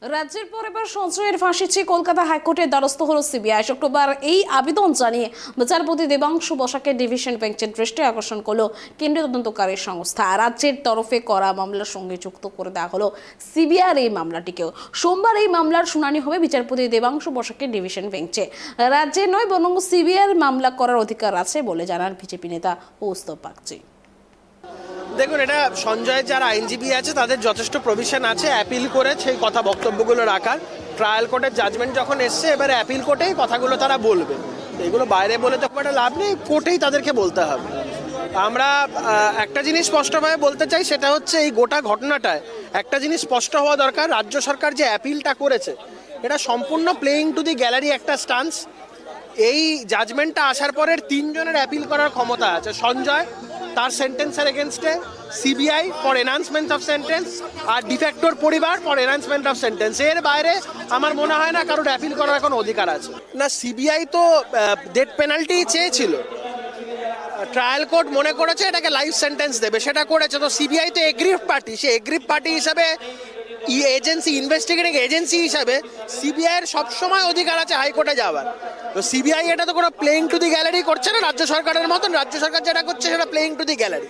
রাজ্যের পর এবার সঞ্জয়ের ফাঁসি চেয়ে কলকাতা হাইকোর্টের দ্বারস্থ হল সিবিআই। শুক্রবার এই আবেদন জানিয়ে বিচারপতি দেবাংশু বসাকে ডিভিশন বেঞ্চের দৃষ্টি আকর্ষণ করলো কেন্দ্রীয় তদন্তকারী সংস্থা। রাজ্যের তরফে করা মামলার সঙ্গে যুক্ত করে দেওয়া হলো সিবিআইয়ের এই মামলাটিকেও। সোমবার এই মামলার শুনানি হবে বিচারপতি দেবাংশু বসাকের ডিভিশন বেঞ্চে। রাজ্যের নয় বরং সিবিআইয়ের মামলা করার অধিকার আছে বলে জানান বিজেপি নেতা কৌস্তব বাগচি। দেখুন, এটা সঞ্জয়ের যারা আইনজীবী আছে তাদের যথেষ্ট প্রভিশন আছে অ্যাপিল করে সেই কথা বক্তব্যগুলো রাখার। ট্রায়াল কোর্টের জাজমেন্ট যখন এসছে, এবারে অ্যাপিল কোর্টেই কথাগুলো তারা বলবে। এগুলো বাইরে বলে তো খুব একটা লাভ নেই, কোর্টেই তাদেরকে বলতে হবে। আমরা একটা জিনিস স্পষ্টভাবে বলতে চাই, সেটা হচ্ছে এই গোটা ঘটনাটায় একটা জিনিস স্পষ্ট হওয়া দরকার। রাজ্য সরকার যে অ্যাপিলটা করেছে এটা সম্পূর্ণ প্লেয়িং টু দি গ্যালারি একটা স্টান্স। এই জাজমেন্টটা আসার পরের 3 জনের অ্যাপিল করার ক্ষমতা আছে। সঞ্জয় তার সেন্টেন্সের এগেনস্টে, CBI for enhancement of sentence, আর ডিফ্যাক্টর পরিবার ফর এনহান্সমেন্ট অফ সেন্টেন্স। এর বাইরে আমার মনে হয় না কারোর অ্যাপিল করার এখন অধিকার আছে। না, সিবিআই তো ডেথ পেনাল্টি চেয়েছিল, ট্রায়াল কোর্ট মনে করেছে এটাকে লাইফ সেন্টেন্স দেবে, সেটা করেছে। তো সিবিআই তো এগ্রিভ পার্টি, সে এগ্রিভ পার্টি হিসাবে এজেন্সি, ইনভেস্টিগেটিং এজেন্সি হিসাবে সিবিআইয়ের সবসময় অধিকার আছে হাইকোর্টে যাওয়ার। তো সিবিআই এটা তো কোনো প্লেইং টু দি গ্যালারি করছে না রাজ্য সরকারের মতন। রাজ্য সরকার যেটা করছে সেটা প্লেইং টু দি গ্যালারি।